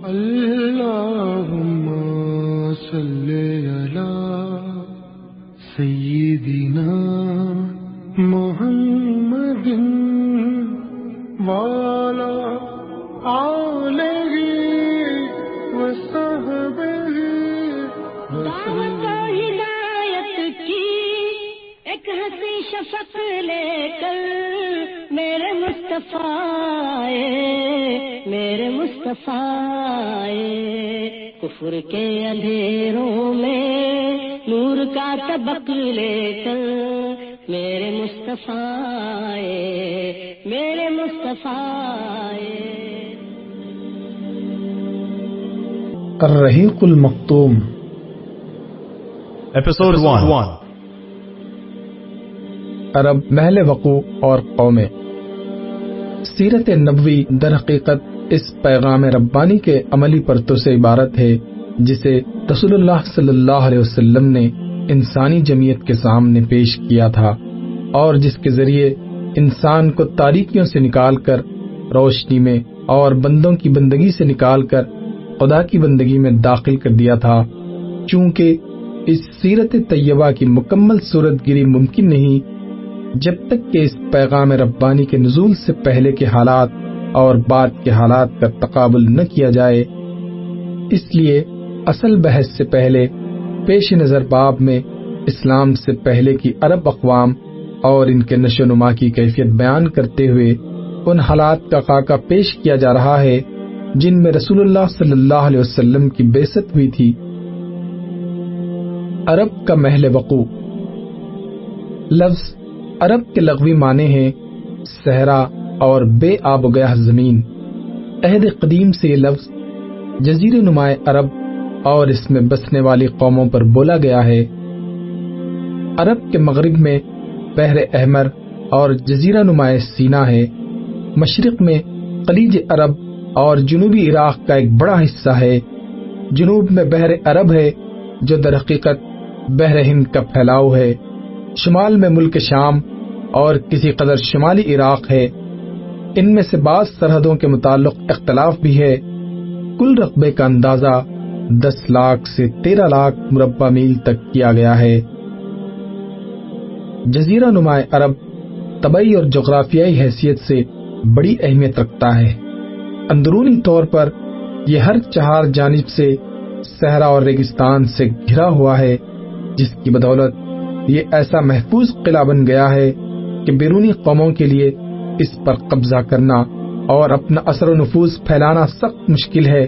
اللهم صل علی سیدنا محمد وعلی آلہ وصحبہ دعوت و ہدایت کی ایک ہنسی شفق لے کر میرے مصطفیٰ کفر کے اندھیروں میں نور کا طبق لے کر میرے مصطفیٰ الرحیق المختوم Episode 1. عرب محل وقوع اور قومیں. سیرت نبوی در حقیقت اس پیغام ربانی کے عملی پرتو سے عبارت ہے جسے رسول اللہ صلی اللہ علیہ وسلم نے انسانی جمعیت کے سامنے پیش کیا تھا، اور جس کے ذریعے انسان کو تاریکیوں سے نکال کر روشنی میں اور بندوں کی بندگی سے نکال کر خدا کی بندگی میں داخل کر دیا تھا. چونکہ اس سیرت طیبہ کی مکمل صورت گیری ممکن نہیں جب تک کہ اس پیغام ربانی کے نزول سے پہلے کے حالات اور بعد کے حالات کا تقابل نہ کیا جائے. اس لیے اصل بحث سے پہلے پیش نظر باب میں اسلام سے پہلے کی عرب اقوام اور ان کے نشو و نما کی کیفیت بیان کرتے ہوئے ان حالات کا خاکہ پیش کیا جا رہا ہے جن میں رسول اللہ صلی اللہ علیہ وسلم کی بعثت ہوئی تھی. عرب کا محل وقوع. لفظ عرب کے لغوی معنی ہیں صحرا اور بے آب و گیا زمین. عہد قدیم سے یہ لفظ جزیرہ نمائے عرب اور اس میں بسنے والی قوموں پر بولا گیا ہے. عرب کے مغرب میں بحر احمر اور جزیرہ نمائے سینا ہے. مشرق میں خلیج عرب اور جنوبی عراق کا ایک بڑا حصہ ہے. جنوب میں بحر عرب ہے جو در حقیقت بحر ہند کا پھیلاؤ ہے. شمال میں ملک شام اور کسی قدر شمالی عراق ہے. ان میں سے بعض سرحدوں کے متعلق اختلاف بھی ہے. کل رقبے کا اندازہ 10 لاکھ سے 13 لاکھ مربع میل تک کیا گیا ہے. جزیرہ نمائے عرب طبعی اور جغرافیائی حیثیت سے بڑی اہمیت رکھتا ہے. اندرونی طور پر یہ ہر 4 جانب سے صحرا اور ریگستان سے گھرا ہوا ہے، جس کی بدولت یہ ایسا محفوظ قلعہ بن گیا ہے کہ بیرونی قوموں کے لیے اس پر قبضہ کرنا اور اپنا اثر و نفوذ پھیلانا سخت مشکل ہے.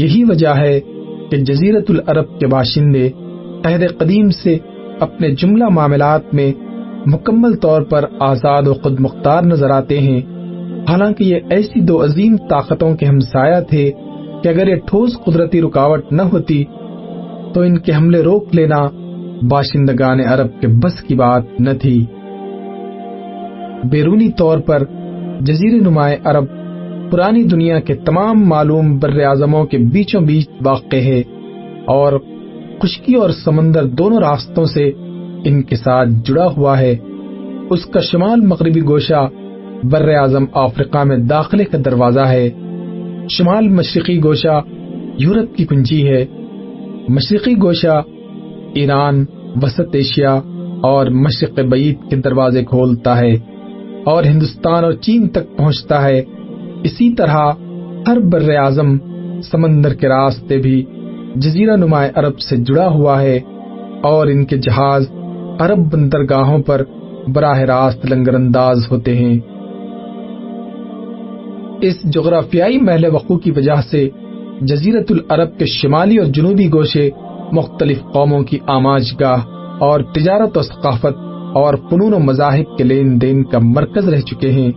یہی وجہ ہے کہ جزیرۃ العرب کے باشندے عہد قدیم سے اپنے جملہ معاملات میں مکمل طور پر آزاد و خود مختار نظر آتے ہیں. حالانکہ یہ ایسی 2 عظیم طاقتوں کے ہمسایہ تھے کہ اگر یہ ٹھوس قدرتی رکاوٹ نہ ہوتی تو ان کے حملے روک لینا باشندگان عرب کے بس کی بات نہ تھی. بیرونی طور پر جزیرہ نمائے عرب پرانی دنیا کے تمام معلوم بر اعظموں کے بیچوں بیچ واقع ہے اور خشکی اور سمندر دونوں راستوں سے ان کے ساتھ جڑا ہوا ہے. اس کا شمال مغربی گوشہ بر اعظم افریقہ میں داخلے کا دروازہ ہے. شمال مشرقی گوشہ یورپ کی کنجی ہے. مشرقی گوشہ ایران، وسط ایشیا اور مشرق بعید کے دروازے کھولتا ہے اور ہندوستان اور چین تک پہنچتا ہے. اسی طرح ہر بر اعظم سمندر کے راستے بھی جزیرہ نمائے عرب سے جڑا ہوا ہے اور ان کے جہاز عرب بندرگاہوں پر براہ راست لنگر انداز ہوتے ہیں. اس جغرافیائی محل وقوع کی وجہ سے جزیرۃ العرب کے شمالی اور جنوبی گوشے مختلف قوموں کی آماجگاہ اور تجارت و ثقافت اور فنون و مذاہب کے لین دین کا مرکز رہ چکے ہیں.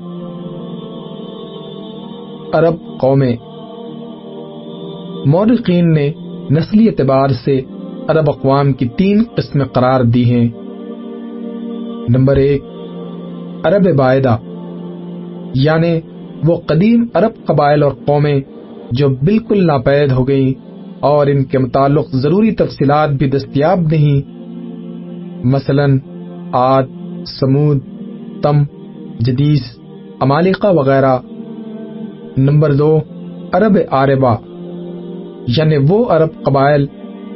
عرب قومیں. مورخین نے نسلی اعتبار سے عرب اقوام کی 3 قسمیں قرار دی ہیں. نمبر 1 عرب باعدہ، یعنی وہ قدیم عرب قبائل اور قومیں جو بالکل ناپید ہو گئیں اور ان کے متعلق ضروری تفصیلات بھی دستیاب نہیں، مثلاً عاد، سمود، تم، جدیس، عمالقہ وغیرہ. نمبر 2 عرب عاربہ، یعنی وہ عرب قبائل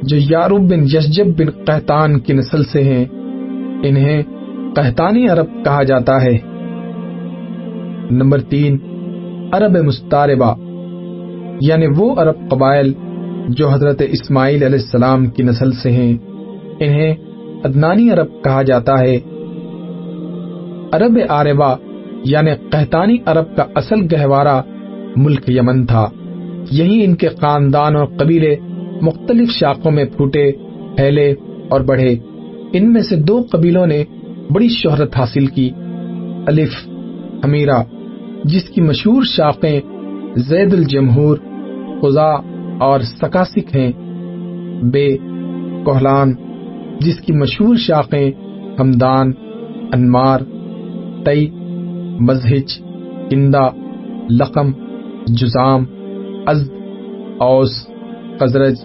جو یعرب بن یشجب بن قحطان کی نسل سے ہیں، انہیں قحطانی عرب کہا جاتا ہے۔ نمبر 3، عرب مستعربہ، یعنی وہ عرب قبائل جو حضرت اسماعیل علیہ السلام کی نسل سے ہیں، انہیں عدنانی عرب کہا جاتا ہے۔ عرب عاربہ یعنی قحطانی عرب کا اصل گہوارہ ملک یمن تھا۔ یہی ان کے خاندان اور قبیلے مختلف شاخوں میں پھوٹے، پھیلے اور بڑھے۔ ان میں سے 2 قبیلوں نے بڑی شہرت حاصل کی۔ الف، حمیرہ، جس کی مشہور شاخیں زید الجمہور، قزا اور سکاسک ہیں۔ بے، کوہلان، جس کی مشہور شاخیں ہمدان، انمار، تئی، مزہج، کندہ، لقم، جزام، ازد، اوس، خزرج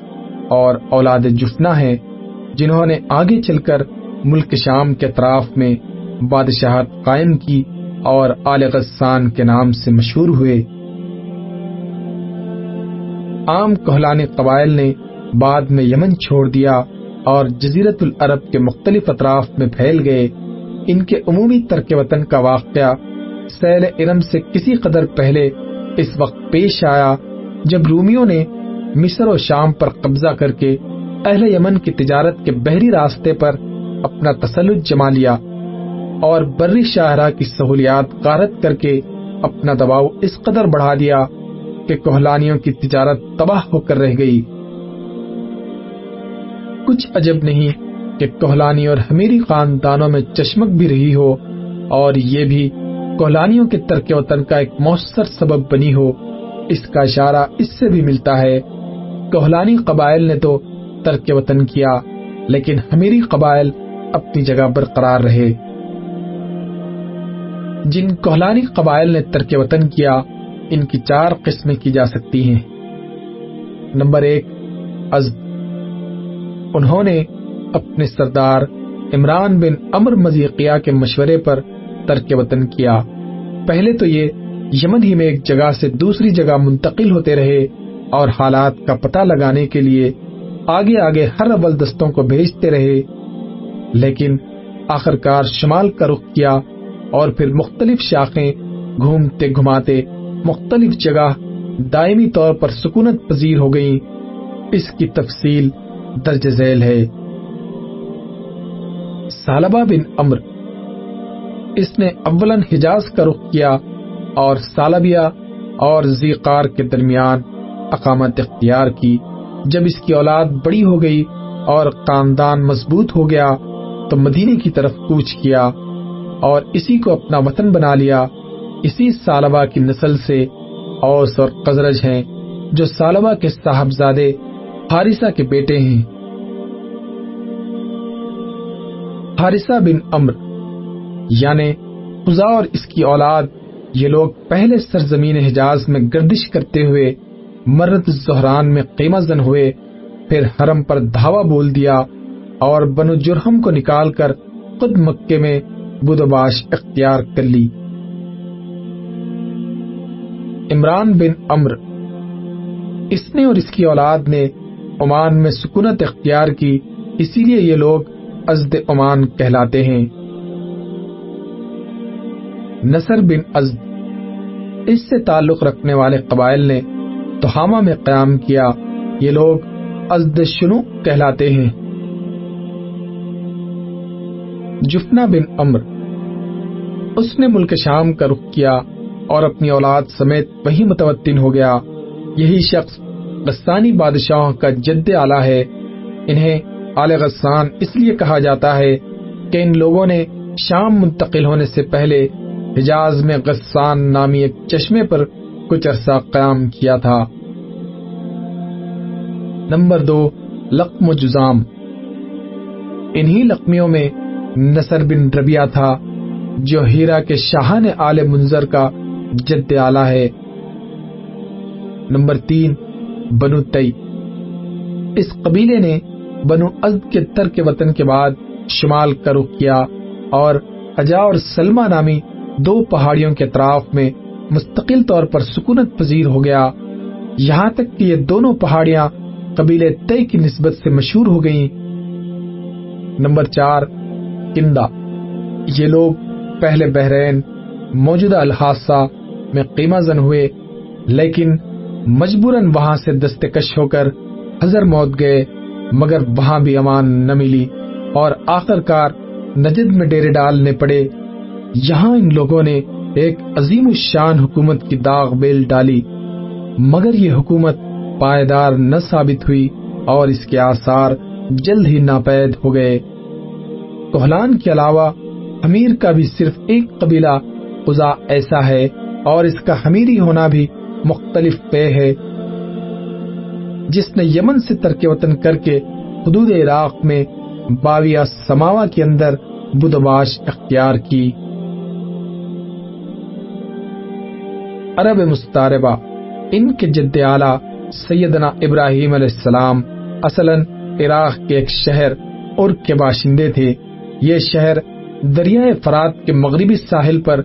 اور اولاد جفنہ ہیں، جنہوں نے آگے چل کر ملک شام کے اطراف میں بادشاہت قائم کی اور آل غسان کے نام سے مشہور ہوئے۔ عام کوہلانی قبائل نے بعد میں یمن چھوڑ دیا اور جزیرت العرب کے مختلف اطراف میں پھیل گئے۔ ان کے عمومی ترک وطن کا واقعہ سیل ارم سے کسی قدر پہلے اس وقت پیش آیا جب رومیوں نے مصر و شام پر قبضہ کر کے اہل یمن کی تجارت کے بحری راستے پر اپنا تسلط جما لیا اور بری شاہراہ کی سہولیات غارت کر کے اپنا دباؤ اس قدر بڑھا دیا کہ کوہلانیوں کی تجارت تباہ ہو کر رہ گئی۔ کچھ عجب نہیں کہ کوہلانی اور حمیری خاندانوں میں چشمک بھی رہی ہو اور یہ بھی کوہلانیوں کے ترک وطن کا ایک مؤثر سبب بنی ہو۔ اس کا اشارہ اس سے بھی ملتا ہے۔ کوہلانی قبائل نے تو ترک وطن کیا، لیکن حمیری قبائل اپنی جگہ برقرار رہے۔ جن کوہلانی قبائل نے ترک وطن کیا، ان کی 4 قسمیں کی جا سکتی ہیں۔ نمبر 1، ازد۔ انہوں نے اپنے سردار عمران بن عمر مزیقیہ کے مشورے پر ترک وطن کیا۔ پہلے تو یہ یمن ہی میں ایک جگہ سے دوسری جگہ منتقل ہوتے رہے اور حالات کا پتہ لگانے کے لیے آگے آگے ہر اول دستوں کو بھیجتے رہے، لیکن آخرکار شمال کا رخ کیا اور پھر مختلف شاخیں گھومتے گھماتے مختلف جگہ دائمی طور پر سکونت پذیر ہو گئیں۔ اس کی تفصیل درج ذیل ہے۔ ثعلبہ بن عمر، اس نے اولاً حجاز کا رخ کیا اور ثعلبیہ اور ذیقار کے درمیان اقامت اختیار کی۔ جب اس کی اولاد بڑی ہو گئی اور خاندان مضبوط ہو گیا تو مدینے کی طرف کوچ کیا اور اسی کو اپنا وطن بنا لیا۔ اسی ثعلبہ کی نسل سے اوس اور خزرج ہیں، جو ثعلبہ کے صاحبزادے حارثہ کے بیٹے ہیں۔ حارثہ بن عمر یعنی قزا اور اس کی اولاد، یہ لوگ پہلے سرزمین حجاز میں گردش کرتے ہوئے مرت الزہران میں قیمہ زن ہوئے، پھر حرم پر دھاوا بول دیا اور بنو جرہم کو نکال کر خود مکے میں بدوباش اختیار کر لی۔ عمران بن عمر، اس نے اور اس کی اولاد نے عمان میں سکونت اختیار کی، اسی لیے یہ لوگ ازد عمان کہلاتے ہیں۔ نصر بن ازد، اس سے تعلق رکھنے والے قبائل نے تہامہ میں قیام کیا، یہ لوگ ازد شنو کہلاتے ہیں۔ جفنہ بن عمر، اس نے ملک شام کا رخ کیا اور اپنی اولاد سمیت وہی متوطن ہو گیا۔ یہی شخص غسانی بادشاہوں کا جد اعلیٰ ہے۔ انہیں آل غسان اس لیے کہا جاتا ہے کہ ان لوگوں نے شام منتقل ہونے سے پہلے حجاز میں غسان نامی ایک چشمے پر کچھ عرصہ قیام کیا تھا۔ نمبر 2، لقم و جزام۔ انہی لقمیوں میں نصر بن ربیعہ تھا، جو ہیرا کے شاہان آل منظر کا جد اعلیٰ ہے۔ نمبر 3، بنو تئی۔ اس قبیلے نے بنو ازد کے ترک وطن کے بعد شمال کا رخ کیا اور حجا اور سلمہ نامی 2 پہاڑیوں کے اطراف میں مستقل طور پر سکونت پذیر ہو گیا۔ یہاں تک کہ یہ دونوں پہاڑیاں قبیلے طے کی نسبت سے مشہور ہو گئیں۔ نمبر 4، کندہ۔ یہ لوگ پہلے بحرین موجودہ الحاصہ میں قیمہ زن ہوئے، لیکن مجبوراً وہاں سے دستکش ہو کر حضرموت گئے، مگر وہاں بھی امان نہ ملی اور آخر کار نجد میں ڈیرے ڈالنے پڑے۔ یہاں ان لوگوں نے ایک عظیم الشان حکومت کی داغ بیل ڈالی، مگر یہ حکومت پائیدار نہ ثابت ہوئی اور اس کے آثار جلد ہی ناپید ہو گئے۔ کوہلان کے علاوہ حمیر کا بھی صرف ایک قبیلہ قزا ایسا ہے، اور اس کا حمیری ہونا بھی مختلف پے ہے، جس نے یمن سے ترک وطن کر کے حدود عراق میں باویہ سماوا کے اندر بدماش اختیار کی۔ عرب مستعربہ۔ ان کے جد اعلیٰ سیدنا ابراہیم علیہ السلام اصلاً عراق کے ایک شہر عرق کے باشندے تھے۔ یہ شہر دریائے فرات کے مغربی ساحل پر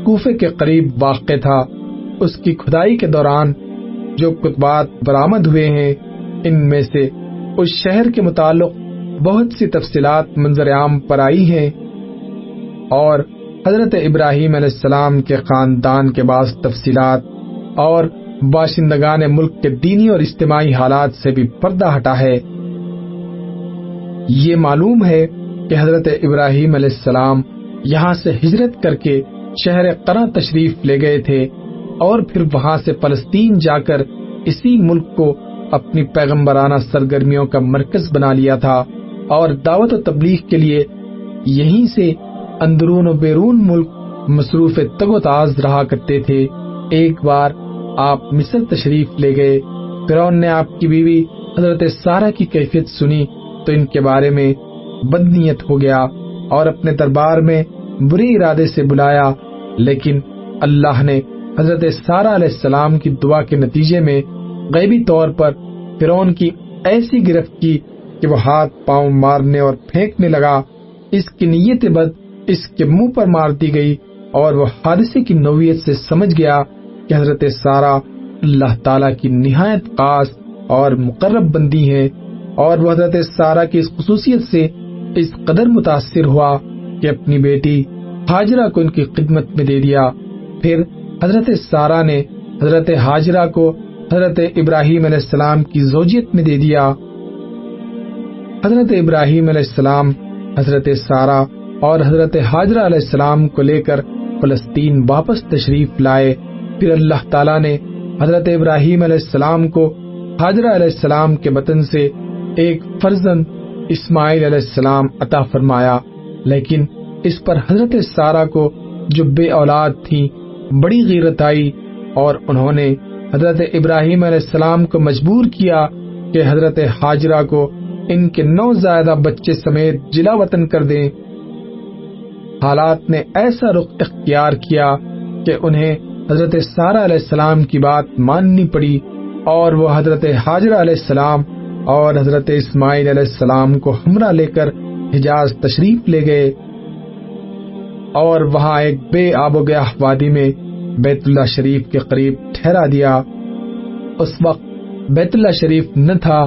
کوفے کے قریب واقع تھا۔ اس کی کھدائی کے دوران جو کتبات برآمد ہوئے ہیں، ان میں سے اس شہر کے متعلق بہت سی تفصیلات منظر عام پر آئی ہیں، اور حضرت ابراہیم علیہ السلام کے خاندان کے بعض تفصیلات اور باشندگان ملک کے دینی اور اجتماعی حالات سے بھی پردہ ہٹا ہے۔ یہ معلوم ہے کہ حضرت ابراہیم علیہ السلام یہاں سے ہجرت کر کے شہر قرہ تشریف لے گئے تھے، اور پھر وہاں سے فلسطین جا کر اسی ملک کو اپنی پیغمبرانہ سرگرمیوں کا مرکز بنا لیا تھا، اور دعوت و تبلیغ کے لیے یہیں سے اندرون و بیرون ملک مصروف تگ و تاز رہا کرتے تھے۔ ایک بار آپ مصر تشریف لے گئے۔ فرعون نے آپ کی بیوی حضرت سارہ کی کیفیت سنی تو ان کے بارے میں بدنیت ہو گیا اور اپنے دربار میں برے ارادے سے بلایا، لیکن اللہ نے حضرت سارہ علیہ السلام کی دعا کے نتیجے میں غیبی طور پر فرعون کی ایسی گرفت کی کہ وہ ہاتھ پاؤں مارنے اور پھینکنے لگا۔ اس کی نیت بد اس کے منہ پر مار دی گئی، اور وہ حادثے کی نوعیت سے سمجھ گیا کہ حضرت سارہ اللہ تعالیٰ کی نہایت خاص اور مقرب بندی ہے، اور وہ حضرت سارہ کی اس خصوصیت سے اس قدر متاثر ہوا کہ اپنی بیٹی ہاجرہ کو ان کی خدمت میں دے دیا۔ پھر حضرت سارہ نے حضرت ہاجرہ کو حضرت ابراہیم علیہ السلام کی زوجیت میں دے دیا۔ حضرت ابراہیم علیہ السلام حضرت سارہ اور حضرت ہاجرہ علیہ السلام کو لے کر فلسطین واپس تشریف لائے۔ پھر اللہ تعالیٰ نے حضرت ابراہیم علیہ السلام کو ہاجرہ علیہ السلام کے بطن سے ایک فرزند اسماعیل علیہ السلام عطا فرمایا، لیکن اس پر حضرت سارہ کو جو بے اولاد تھی بڑی غیرت آئی، اور انہوں نے حضرت ابراہیم علیہ السلام کو مجبور کیا کہ حضرت ہاجرہ کو ان کے نوزائیدہ بچے سمیت جلا وطن کر دیں۔ حالات نے ایسا رخ اختیار کیا کہ انہیں حضرت سارہ علیہ السلام کی بات ماننی پڑی، اور وہ حضرت ہاجرہ علیہ السلام اور حضرت اسماعیل علیہ السلام کو ہمراہ لے کر حجاز تشریف لے گئے، اور وہاں ایک بے آب و گیاہ وادی میں بیت اللہ شریف کے قریب ٹھہرا دیا۔ اس وقت بیت اللہ شریف نہ تھا،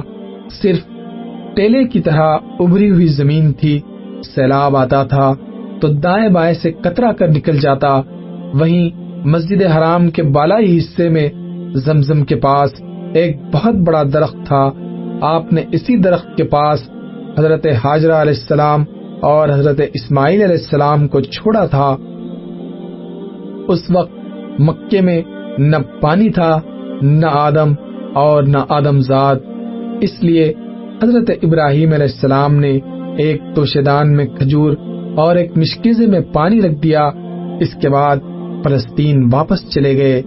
صرف ٹیلے کی طرح ابری ہوئی زمین تھی۔ سیلاب آتا تھا تو دائیں بائیں سے کترا کر نکل جاتا۔ وہیں مسجد حرام کے بالائی حصے میں زمزم کے پاس ایک بہت بڑا درخت تھا۔ آپ نے اسی درخت کے پاس حضرت ہاجرہ علیہ السلام اور حضرت اسماعیل علیہ السلام کو چھوڑا تھا۔ اس وقت مکے میں نہ پانی تھا، نہ آدم اور نہ آدم زاد، اس لیے حضرت ابراہیم علیہ السلام نے ایک توشیدان میں کھجور اور ایک مشکیزے میں پانی رکھ دیا۔ اس کے بعد فلسطین واپس چلے گئے،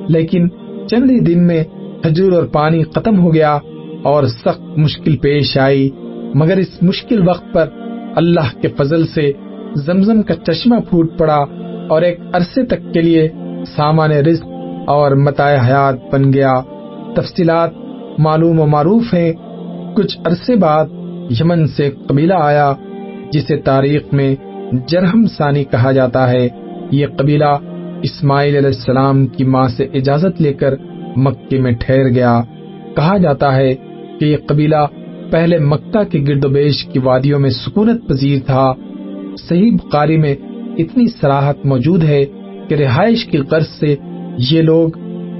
لیکن چند ہی دن میں کھجور اور پانی ختم ہو گیا اور سخت مشکل پیش آئی، مگر اس مشکل وقت پر اللہ کے فضل سے زمزم کا چشمہ پھوٹ پڑا اور ایک عرصے تک کے لیے سامان رزق اور متاع حیات بن گیا۔ تفصیلات معلوم و معروف ہیں۔ کچھ عرصے بعد یمن سے ایک قبیلہ آیا جسے تاریخ میں جرہم ثانی کہا جاتا ہے۔ یہ قبیلہ اسماعیل علیہ السلام کی ماں سے اجازت لے کر مکے میں ٹھہر گیا۔ کہا جاتا ہے کہ یہ قبیلہ پہلے مکہ کے گرد و بیش کی وادیوں میں سکونت پذیر تھا۔ صحیح بخاری میں اتنی صراحت موجود ہے کہ رہائش کی غرض سے یہ لوگ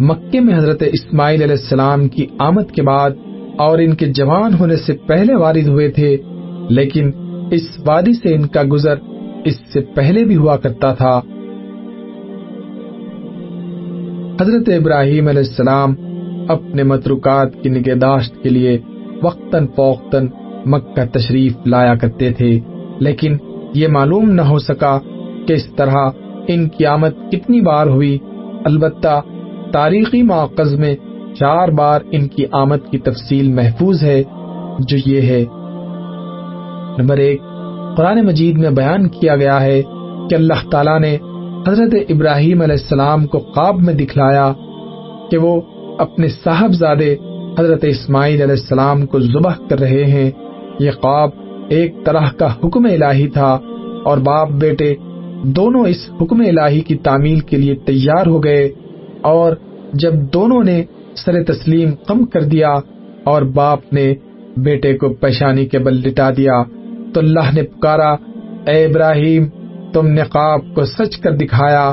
مکے میں حضرت اسماعیل علیہ السلام کی آمد کے بعد اور ان کے جوان ہونے سے پہلے وارد ہوئے تھے، لیکن اس وادی سے ان کا گزر اس سے پہلے بھی ہوا کرتا تھا۔ حضرت ابراہیم علیہ السلام اپنے متروکات کی نگہداشت کے لیے وقتاً فوقتاً مکہ تشریف لایا کرتے تھے، لیکن یہ معلوم نہ ہو سکا کہ اس طرح ان کی آمد کتنی بار ہوئی۔ البتہ تاریخی مآخذ میں 4 بار ان کی آمد کی تفصیل محفوظ ہے، جو یہ ہے: نمبر 1، قرآن مجید میں بیان کیا گیا ہے کہ اللہ تعالیٰ نے حضرت ابراہیم علیہ السلام کو خواب میں دکھلایا کہ وہ اپنے صاحبزادے حضرت اسماعیل علیہ السلام کو ذبح کر رہے ہیں۔ یہ خواب ایک طرح کا حکم الہی تھا اور باپ بیٹے دونوں اس حکم الہی کی تعمیل کے لیے تیار ہو گئے، اور جب دونوں نے سر تسلیم خم کر دیا اور باپ نے بیٹے کو پیشانی کے بل لٹا دیا تو اللہ نے پکارا، اے ابراہیم، تم نے خواب کو سچ کر دکھایا،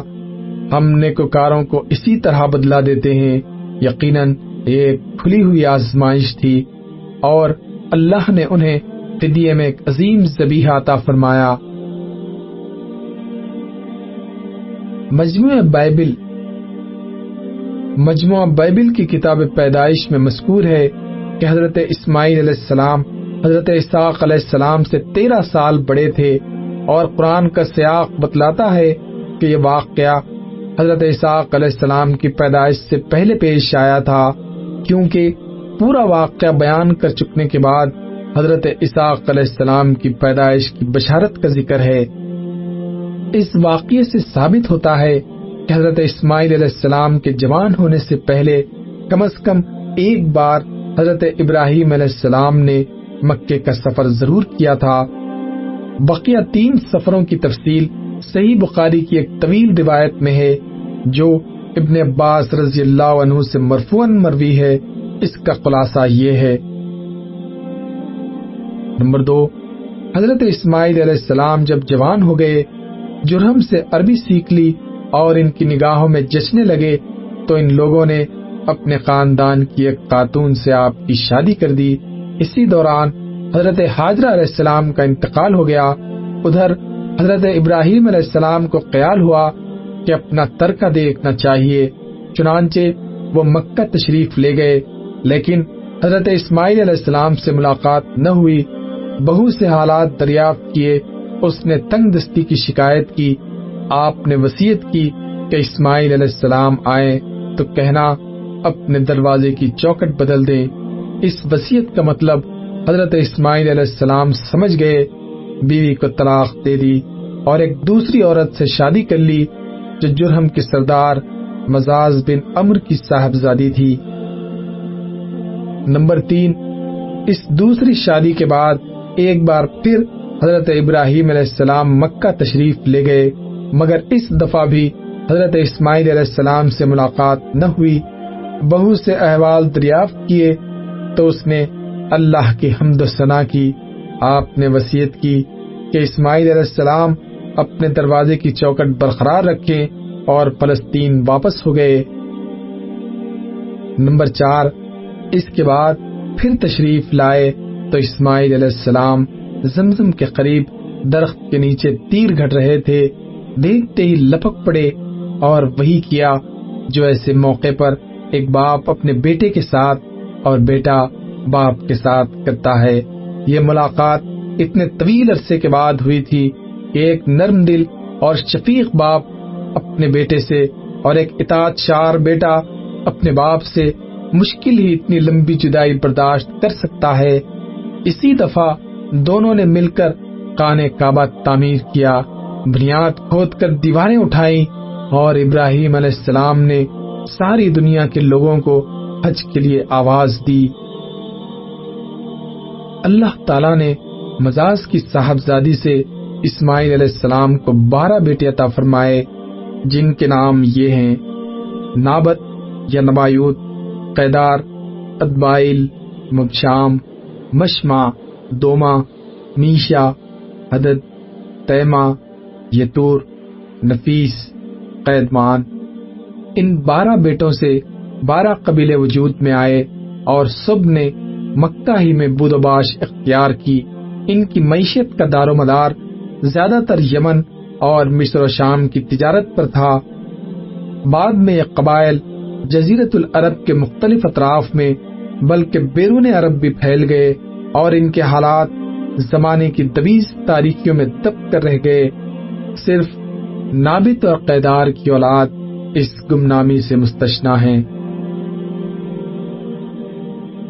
ہم نیکوکاروں کو اسی طرح بدلہ دیتے ہیں۔ یقیناً ایک کھلی ہوئی آزمائش تھی اور اللہ نے انہیں فدیے میں ایک عظیم ذبیحہ عطا فرمایا۔ مجموعہ بائبل کی کتاب پیدائش میں مذکور ہے کہ حضرت اسماعیل علیہ السلام حضرت اسحاق علیہ السلام سے 13 سال بڑے تھے، اور قرآن کا سیاق بتلاتا ہے کہ یہ واقعہ حضرت اسحاق علیہ السلام کی پیدائش سے پہلے پیش آیا تھا، کیونکہ پورا واقعہ بیان کر چکنے کے بعد حضرت اسحاق علیہ السلام کی پیدائش کی بشارت کا ذکر ہے۔ اس واقعے سے ثابت ہوتا ہے کہ حضرت اسماعیل علیہ السلام کے جوان ہونے سے پہلے کم از کم ایک بار حضرت ابراہیم علیہ السلام نے مکے کا سفر ضرور کیا تھا۔ بقیہ 3 سفروں کی تفصیل صحیح بخاری کی ایک طویل روایت میں ہے، جو ابن عباس رضی اللہ عنہ سے مرفوعاً مروی ہے۔ اس کا خلاصہ یہ ہے: نمبر 2، حضرت اسماعیل علیہ السلام جب جوان ہو گئے، جرہم سے عربی سیکھ لی اور ان کی نگاہوں میں جچنے لگے تو ان لوگوں نے اپنے خاندان کی ایک خاتون سے آپ کی شادی کر دی۔ اسی دوران حضرت ہاجرہ علیہ السلام کا انتقال ہو گیا۔ ادھر حضرت ابراہیم علیہ السلام کو خیال ہوا کہ اپنا ترکہ دیکھنا چاہیے، چنانچہ وہ مکہ تشریف لے گئے، لیکن حضرت اسماعیل علیہ السلام سے ملاقات نہ ہوئی۔ بہو سے حالات دریافت کیے، اس نے تنگ دستی کی شکایت کی۔ آپ نے وصیت کی کہ اسماعیل علیہ السلام آئیں تو کہنا اپنے دروازے کی چوکھٹ بدل دیں۔ اس وصیت کا مطلب حضرت اسماعیل علیہ السلام سمجھ گئے، بیوی کو طلاق دے دی اور ایک دوسری عورت سے شادی کر لی جو جرہم کے سردار مزاز بن عمرو کی صاحبزادی تھی۔ نمبر 3، اس دوسری شادی کے بعد ایک بار پھر حضرت ابراہیم علیہ السلام مکہ تشریف لے گئے، مگر اس دفعہ بھی حضرت اسماعیل علیہ السلام سے ملاقات نہ ہوئی۔ بہو سے احوال دریافت کیے تو اس نے اللہ کی حمد و ثنا کی۔ آپ نے وصیت کی کہ اسماعیل علیہ السلام اپنے دروازے کی چوکھٹ برقرار رکھیں، اور فلسطین واپس ہو گئے۔ نمبر 4، اس کے بعد پھر تشریف لائے تو اسماعیل علیہ السلام زمزم کے قریب درخت کے نیچے تیر گھڑ رہے تھے، دیکھتے ہی لپک پڑے اور وہی کیا جو ایسے موقع پر ایک باپ اپنے بیٹے کے ساتھ اور بیٹا باپ کے ساتھ کرتا ہے۔ یہ ملاقات اتنے طویل عرصے کے بعد ہوئی تھی کہ ایک نرم دل اور شفیق باپ اپنے بیٹے سے اور ایک اطاعت شار بیٹا اپنے باپ سے مشکل ہی اتنی لمبی جدائی برداشت کر سکتا ہے۔ اسی دفعہ دونوں نے مل کر خانہ کعبہ تعمیر کیا، بنیاد کھود کر دیواریں اٹھائیں، اور ابراہیم علیہ السلام نے ساری دنیا کے لوگوں کو حج کے لیے آواز دی۔ اللہ تعالیٰ نے مزاز کی صاحبزادی سے اسماعیل علیہ السلام کو 12 بیٹے عطا فرمائے، جن کے نام یہ ہیں: نابت یا نبایوت، قیدار، ادبائل، مبشام، مشمع، دوما، میشا، حدد، تیمہ، یتور، نفیس، قیدمان۔ ان 12 بیٹوں سے 12 قبیلے وجود میں آئے اور سب نے مکہ ہی میں بود و باش اختیار کی۔ ان کی معیشت کا دار و مدار زیادہ تر یمن اور مصر و شام کی تجارت پر تھا۔ بعد میں یہ قبائل جزیرۃ العرب کے مختلف اطراف میں بلکہ بیرون عرب بھی پھیل گئے اور ان کے حالات زمانے کی طویل تاریکیوں میں دب کر رہ گئے۔ صرف نابت اور قیدار کی اولاد اس گمنامی سے مستثنیٰ ہیں۔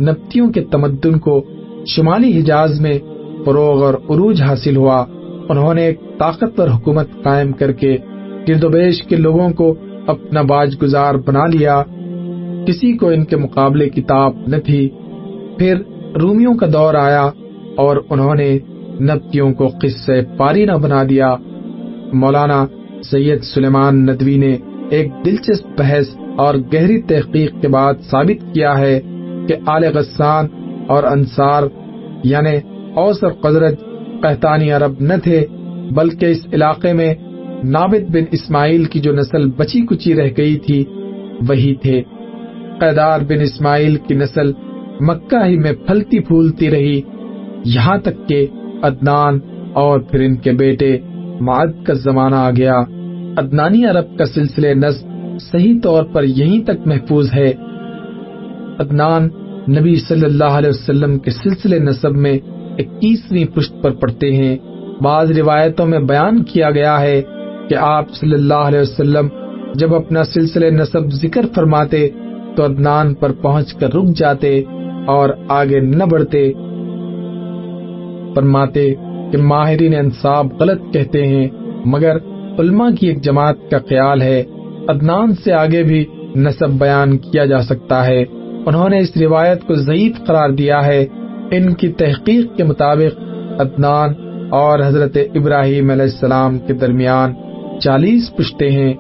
نبتیوں کے تمدن کو شمالی حجاز میں فروغ اور عروج حاصل ہوا۔ انہوں نے ایک طاقتور حکومت قائم کر کے گرد و بیش کے لوگوں کو اپنا باج گزار بنا لیا۔ کسی کو ان کے مقابلے کی طاق نہ تھی۔ پھر رومیوں کا دور آیا اور انہوں نے نبتیوں کو قصے پارینہ بنا دیا۔ مولانا سید سلیمان ندوی نے ایک دلچسپ بحث اور گہری تحقیق کے بعد ثابت کیا ہے کہ آل غسان اور انصار یعنی اوس اور خزرج قحطانی عرب نہ تھے، بلکہ اس علاقے میں نابت بن اسماعیل کی جو نسل بچی کچی رہ گئی تھی وہی تھے۔ قیدار بن اسماعیل کی نسل مکہ ہی میں پھلتی پھولتی رہی، یہاں تک کہ عدنان اور پھر ان کے بیٹے معد کا زمانہ آ گیا۔ عدنانی عرب کا سلسلہ نسب صحیح طور پر یہیں تک محفوظ ہے۔ عدنان نبی صلی اللہ علیہ وسلم کے سلسلے نسب میں 21ویں پشت پر پڑتے ہیں۔ بعض روایتوں میں بیان کیا گیا ہے کہ آپ صلی اللہ علیہ وسلم جب اپنا سلسلے نسب ذکر فرماتے تو عدنان پر پہنچ کر رک جاتے اور آگے نہ بڑھتے۔ فرماتے کہ ماہرین انساب غلط کہتے ہیں، مگر علماء کی ایک جماعت کا خیال ہے عدنان سے آگے بھی نسب بیان کیا جا سکتا ہے۔ انہوں نے اس روایت کو ضعیف قرار دیا ہے۔ ان کی تحقیق کے مطابق عدنان اور حضرت ابراہیم علیہ السلام کے درمیان 40 پشتیں ہیں۔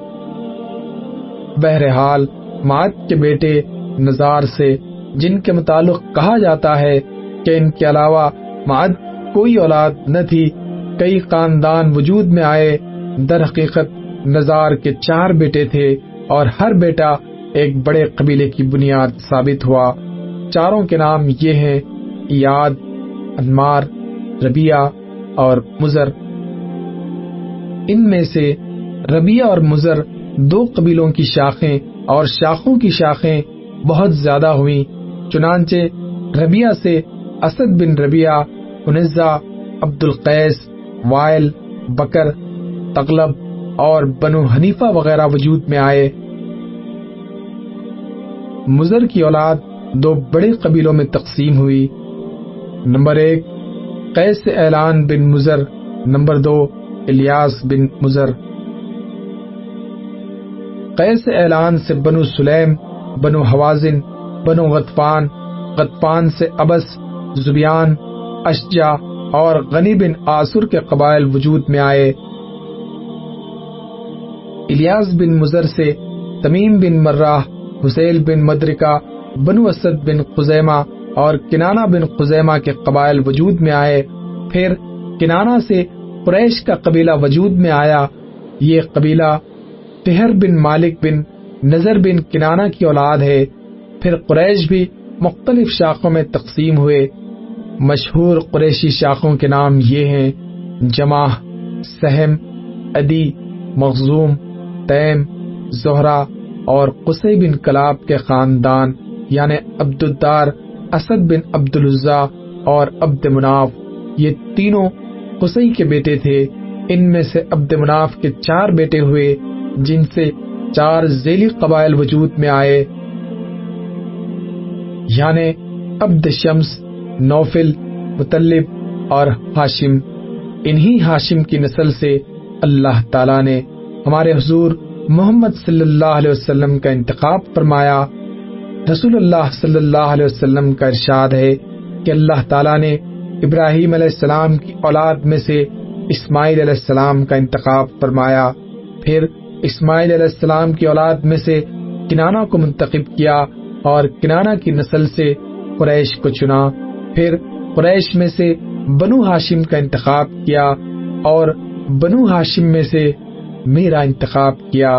بہرحال معد کے بیٹے نزار سے، جن کے متعلق کہا جاتا ہے کہ ان کے علاوہ معد کوئی اولاد نہ تھی، کئی خاندان وجود میں آئے۔ در حقیقت نزار کے 4 بیٹے تھے اور ہر بیٹا ایک بڑے قبیلے کی بنیاد ثابت ہوا۔ چاروں کے نام یہ ہیں: ایاد، انمار، ربیہ اور مزر۔ ان میں سے ربیہ اور مزر 2 قبیلوں کی شاخیں اور شاخوں کی شاخیں بہت زیادہ ہوئیں۔ چنانچہ ربیہ سے اسد بن ربیہ، عنزہ، عبد القیس، وائل، بکر، تغلب اور بنو حنیفہ وغیرہ وجود میں آئے۔ مزر کی اولاد 2 بڑے قبیلوں میں تقسیم ہوئی۔ نمبر 1 قیس اعلان بن مزر، نمبر 2 الیاس بن مزر۔ قیس اعلان سے بنو سلیم، بنو حوازن، بنو غطفان، غطفان سے ابس، زبیان، اشجع اور غنی بن آسر کے قبائل وجود میں آئے۔ الیاس بن مزر سے تمیم بن مرہ، حسیل بن مدرکہ، بنو اسد بن خزیمہ اور کنانہ بن خزیمہ کے قبائل وجود میں آئے۔ پھر کنانہ سے قریش کا قبیلہ وجود میں آیا۔ یہ قبیلہ فہر بن مالک بن نظر بن کنانہ کی اولاد ہے۔ پھر قریش بھی مختلف شاخوں میں تقسیم ہوئے۔ مشہور قریشی شاخوں کے نام یہ ہیں: جماح، سہم، عدی، مخزوم، تیم، زہرہ اور قصی بن کلاب کے خاندان یعنی عبد الدار، اسد بن عبد العزیٰ اور عبد مناف۔ یہ تینوں قصی کے بیٹے تھے۔ ان میں سے عبد مناف کے 4 بیٹے ہوئے، جن سے 4 ذیلی قبائل وجود میں آئے، یعنی عبد شمس، نوفل، مطلب اور ہاشم۔ انہی ہاشم کی نسل سے اللہ تعالیٰ نے ہمارے حضور محمد صلی اللہ علیہ وسلم کا انتخاب فرمایا۔ رسول اللہ صلی اللہ علیہ وسلم کا ارشاد ہے کہ اللہ تعالیٰ نے ابراہیم علیہ السلام کی اولاد میں سے اسماعیل علیہ السلام کا انتخاب فرمایا، پھر اسماعیل علیہ السلام کی اولاد میں سے کنانہ کو منتخب کیا، اور کنانہ کی نسل سے قریش کو چنا، پھر قریش میں سے بنو ہاشم کا انتخاب کیا اور بنو ہاشم میں سے میرا انتخاب کیا۔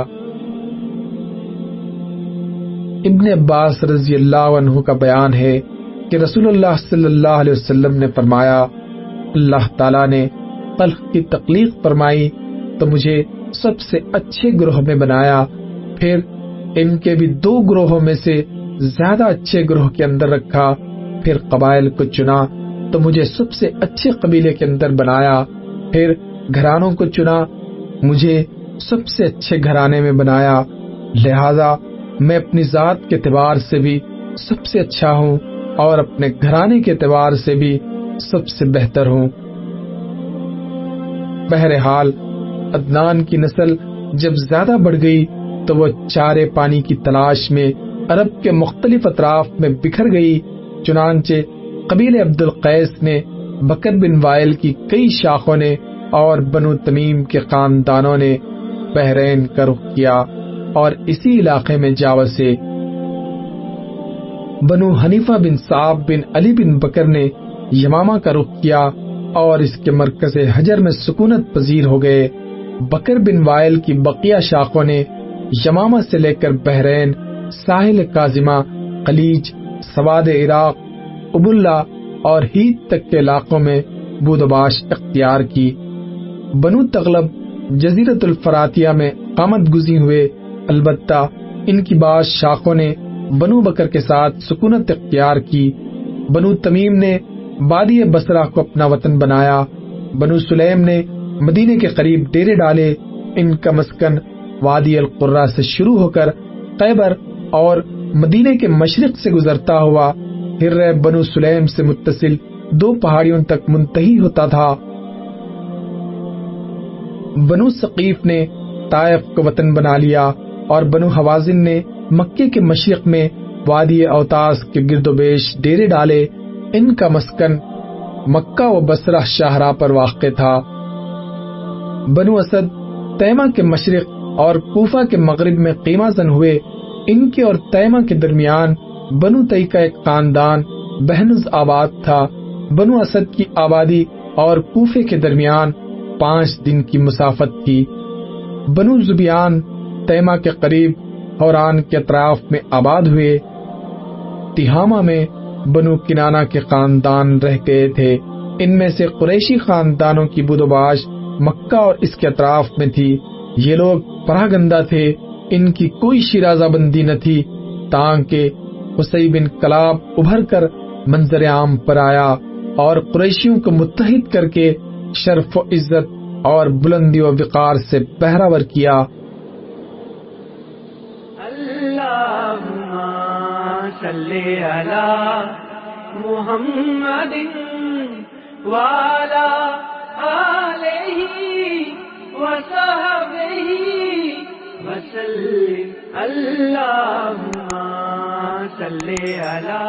ابن عباس رضی اللہ عنہ کا بیان ہے کہ رسول اللہ صلی اللہ علیہ وسلم نے فرمایا، اللہ تعالیٰ نے خلق کی تخلیق فرمائی تو مجھے سب سے اچھے گروہ میں بنایا، پھر ان کے بھی 2 گروہوں میں سے زیادہ اچھے گروہ کے اندر رکھا، پھر قبائل کو چنا تو مجھے سب سے اچھے قبیلے کے اندر بنایا، پھر گھرانوں کو چنا، مجھے سب سے اچھے گھرانے میں بنایا، لہذا میں اپنی ذات کے اعتبار سے بھی سب سے اچھا ہوں اور اپنے گھرانے کے اعتبار سے بھی سب سے بہتر ہوں۔ بہرحال عدنان کی نسل جب زیادہ بڑھ گئی تو وہ چارے پانی کی تلاش میں عرب کے مختلف اطراف میں بکھر گئی، چنانچہ قبیلے عبد القیس نے بکر بن وائل کی کئی شاخوں نے اور بنو تمیم کے خاندانوں نے بحرین کا رخ کیا اور اسی علاقے میں جا بسے۔ بنو حنیفہ بن صعب بن علی بن بکر نے یمامہ کا رخ کیا اور اس کے مرکز حجر میں سکونت پذیر ہو گئے۔ بکر بن وائل کی بقیہ شاخوں نے یمامہ سے لے کر بحرین، ساحل کاظمہ، خلیج، سواد عراق، ابواللہ اور ہیت تک کے علاقوں میں بود و باش اختیار کی۔ بنو تغلب جزیرت الفراتیہ میں قامت گزین ہوئے، البتہ ان کی بعض شاخوں نے بنو بکر کے ساتھ سکونت اختیار کی۔ بنو تمیم نے وادی بصرہ کو اپنا وطن بنایا، بنو سلیم نے مدینے کے قریب ڈیرے ڈالے، ان کا مسکن وادی القرہ سے شروع ہو کر خیبر اور مدینے کے مشرق سے گزرتا ہوا ہرہ بنو سلیم سے متصل 2 پہاڑیوں تک منتہی ہوتا تھا۔ بنو ثقیف نے طائف کو وطن بنا لیا اور بنو حوازن نے مکے کے مشرق میں وادی اوتاس کے گرد و بیش ڈیرے ڈالے، ان کا مسکن مکہ و بصرہ شاہراہ پر واقع تھا۔ بنو اسد تیمہ کے مشرق اور کوفہ کے مغرب میں قیمہ زن ہوئے، ان کے اور تیمہ کے درمیان بنو تئی کا ایک خاندان بہنز آباد تھا۔ بنو اسد کی آبادی اور کوفے کے درمیان 5 دن کی مسافت تھی۔ بنو زبیان تیمہ کے قریب حوران کے اطراف میں آباد ہوئے۔ تہامہ میں بنو کنانہ کے خاندان رہ گئے تھے، ان میں سے قریشی خاندانوں کی بود و باش مکہ اور اس کے اطراف میں تھی۔ یہ لوگ پراگندہ تھے، ان کی کوئی شیرازہ بندی نہ تھی، تاکہ حسی بن کلاب ابھر کر منظر عام پر آیا اور قریشیوں کو متحد کر کے شرف و عزت اور بلندی و وقار سے بہرہ کیا۔ اللہم صلی علی محمد وعلی آلہ وصحبہ وسلم۔ اللہم صلی علی